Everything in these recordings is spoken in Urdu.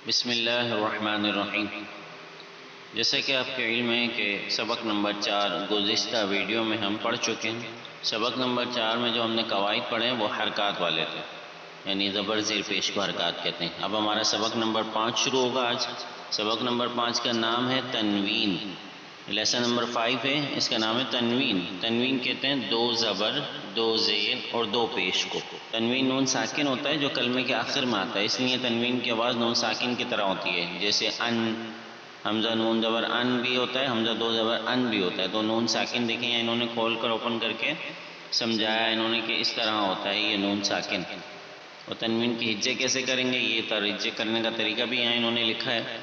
بسم اللہ الرحمن الرحیم۔ جیسا کہ آپ کے علم ہے کہ سبق نمبر 4 گزشتہ ویڈیو میں ہم پڑھ چکے ہیں۔ سبق نمبر 4 میں جو ہم نے قواعد پڑھے ہیں وہ حرکات والے تھے، یعنی زبر زیر پیش کو حرکات کہتے ہیں۔ اب ہمارا سبق نمبر 5 شروع ہوگا آج۔ سبق نمبر 5 کا نام ہے تنوین۔ لیسن نمبر 5 ہے، اس کا نام ہے تنوین۔ تنوین کہتے ہیں دو زبر، دو زیر اور دو پیش کو۔ تنوین نون ساکن ہوتا ہے جو کلمے کے آخر میں آتا ہے، اس لیے تنوین کی آواز نون ساکن کی طرح ہوتی ہے، جیسے ان، حمزہ نون زبر ان بھی ہوتا ہے، حمزہ دو زبر ان بھی ہوتا ہے۔ تو نون ساکن دیکھیں، انہوں نے کھول کر اوپن کر کے سمجھایا انہوں نے کہ اس طرح ہوتا ہے یہ نون ساکن۔ اور تنوین کی ہجے کیسے کریں گے، یہ ہجے کرنے کا طریقہ بھی یہاں انہوں نے لکھا ہے۔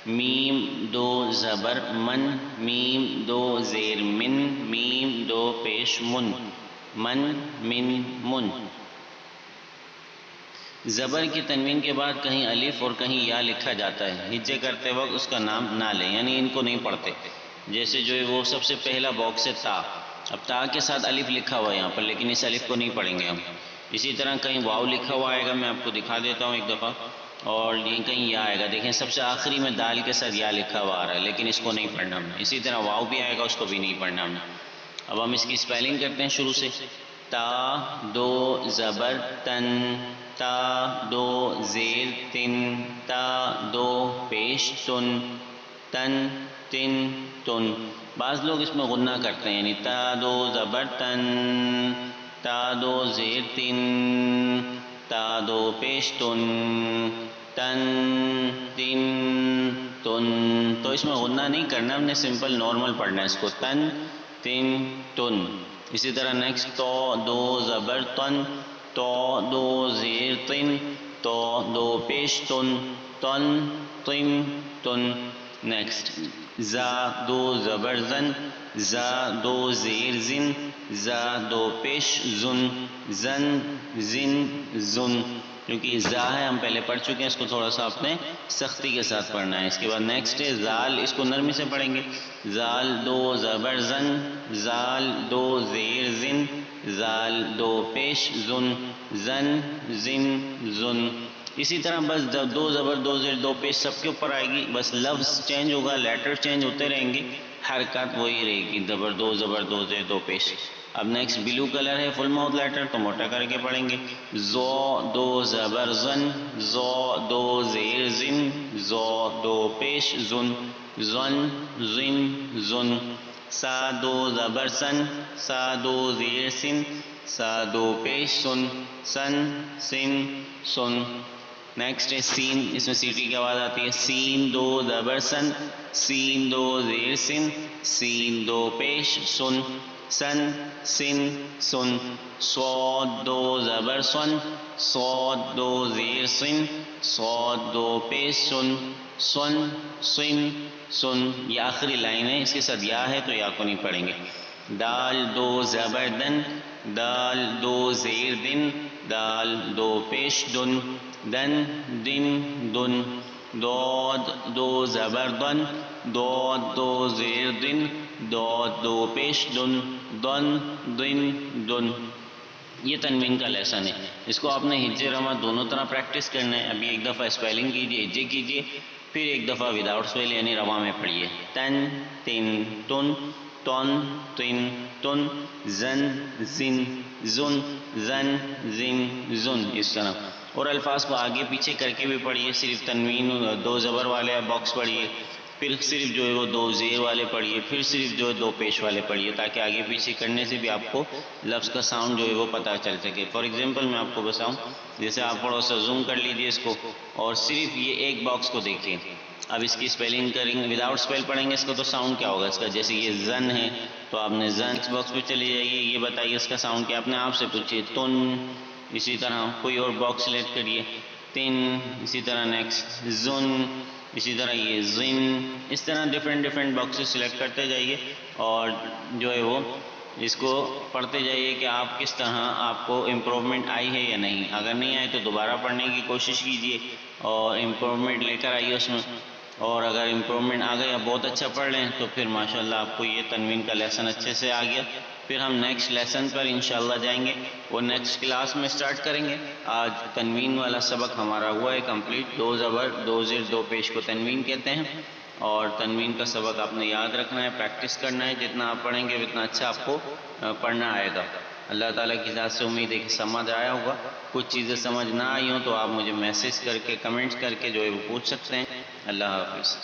میم دو زبر من، میم دو زیر من، میم دو پیش من، من من من۔ زبر کی تنوین کے بعد کہیں الف اور کہیں یا لکھا جاتا ہے، ہجے کرتے وقت اس کا نام نہ لیں، یعنی ان کو نہیں پڑھتے۔ جیسے جو ہے وہ سب سے پہلا باکس ہے تا، اب تا کے ساتھ الف لکھا ہوا ہے یہاں پر، لیکن اس الف کو نہیں پڑھیں گے ہم۔ اسی طرح کہیں واو لکھا ہوا آئے گا، میں آپ کو دکھا دیتا ہوں ایک دفعہ، اور یہ کہیں یا آئے گا، دیکھیں سب سے آخری میں دال کے ساتھ یا لکھا ہوا آ رہا ہے، لیکن اس کو نہیں پڑھنا ہم نے۔ اسی طرح واو بھی آئے گا، اس کو بھی نہیں پڑھنا ہم نے۔ اب ہم اس کی اسپیلنگ کرتے ہیں شروع سے۔ تا دو زبر تن، تا دو زیر تن، تا دو پیش تن، تن تن تن۔ بعض لوگ اس میں غنہ کرتے ہیں، یعنی تا دو زبر تن، تا دو زیر تن، تا دو پیش تن، تن تن تن۔ تو اس میں غنہ نہیں کرنا ہم نے، سمپل نارمل پڑھنا ہے اس کو، تن تن تن۔ اسی طرح نیکسٹ تو دو زبر تن، تو دو زیر تن، تو دو پیش تن، تن تن تن۔ نیکسٹ زا دو زبر زن، زا دو زیر زن، زا دو پیش زن، زن زن زن۔ کیونکہ زا ہے ہم پہلے پڑھ چکے ہیں، اس کو تھوڑا سا آپ نے سختی کے ساتھ پڑھنا ہے۔ اس کے بعد نیکسٹ ہے زال، اس کو نرمی سے پڑھیں گے۔ زال دو زبر زن، زال دو زیر زن، زال دو پیش زن، زن زن زن۔ اسی طرح بس دو زبر دو زیر دو پیش سب کے اوپر آئے گی، بس لفظ چینج ہوگا، لیٹر چینج ہوتے رہیں گے، حرکات وہی رہے گی، زبر دو زیر دو پیش۔ اب نیکسٹ بلو کلر ہے فل ماؤتھ لیٹر، تو موٹا کر کے پڑھیں گے۔ زو دو زبر زن، زو دو زیر زن، زو دو پیش زن، زن زن زن۔ سا دو زبر سن، سا دو زیر سن، سا دو پیش سن، سن سن سن۔ نیکسٹ ہے سین، اس میں سیٹی کی آواز آتی ہے۔ سین دو زبر سن، سین دو زیر سن، سین دو پیش سن، سن سن سن۔ صاد دو زبر سن، صاد دو زیر سن، صاد دو پیش سن، سن سن سن۔ یہ آخری لائن ہے، اس کے ساتھ یا ہے تو یا کو نہیں پڑھیں گے۔ دال دو زبر دن، دال دو زیر دن، دال دو پیش دن، دن دن دن۔ دود دو زبر دن، دود دو زیر دن، دود دو پیش دن، دن دن دن۔ یہ تنوین کا لیسن ہے، اس کو آپ نے ہجے رما دونوں طرح پریکٹس کرنا ہے۔ ابھی ایک دفعہ اسپیلنگ کیجئے، ہجے کیجئے، پھر ایک دفعہ وداؤٹ اسپیل یعنی رواں میں پڑھیے۔ تن تن تن، تن تن تن، زن زن زن، زن زن زن، اس طرح۔ اور الفاظ کو آگے پیچھے کر کے بھی پڑھیے، صرف تنوین دو زبر والے باکس پڑھیے، پھر صرف جو ہے وہ دو زیر والے پڑھیے، پھر صرف جو ہے دو پیش والے پڑھیے، تاکہ آگے پیچھے کرنے سے بھی آپ کو لفظ کا ساؤنڈ جو ہے وہ پتہ چل سکے۔ فار ایگزامپل میں آپ کو بتاؤں، جیسے آپ تھوڑا سا زوم کر لیجئے اس کو، اور صرف یہ ایک باکس کو دیکھیں۔ اب اس کی اسپیلنگ کریں گے، وداؤٹ اسپیل پڑھیں گے اس کا، تو ساؤنڈ کیا ہوگا اس کا؟ جیسے یہ زن ہے تو آپ نے زن باکس پہ چلے جائیے، یہ بتائیے اس کا ساؤنڈ کیا، اپنے آپ سے پوچھیے۔ تن، اسی طرح کوئی اور باکس سلیکٹ کریے۔ تن، اسی طرح نیکسٹ زن، اسی طرح یہ زن، اس طرح ڈیفرنٹ باکسز سلیکٹ کرتے جائیے، اور جو ہے وہ اس کو پڑھتے جائیے کہ آپ کس طرح آپ کو امپروومنٹ آئی ہے یا نہیں۔ اگر نہیں آئے تو دوبارہ پڑھنے کی کوشش کیجیے اور امپروومنٹ لے کر آئیے اس میں، اور اگر امپروومنٹ آ گیا، بہت اچھا پڑھ لیں، تو پھر ماشاءاللہ آپ کو یہ تنوین کا لیسن اچھے سے آ گیا۔ پھر ہم نیکسٹ لیسن پر انشاءاللہ جائیں گے، وہ نیکسٹ کلاس میں سٹارٹ کریں گے۔ آج تنوین والا سبق ہمارا ہوا ہے کمپلیٹ، 2 زبر 2 زیر 2 پیش کو تنوین کہتے ہیں، اور تنوین کا سبق آپ نے یاد رکھنا ہے، پریکٹس کرنا ہے، جتنا آپ پڑھیں گے اتنا اچھا آپ کو پڑھنا آئے گا۔ اللہ تعالیٰ کی ذات سے امید ہے کہ سمجھ آیا ہوگا۔ کچھ چیزیں سمجھ نہ آئی ہوں تو آپ مجھے میسج کر کے کمنٹس کر کے جو ہے وہ پوچھ سکتے ہیں۔ اللہ حافظ۔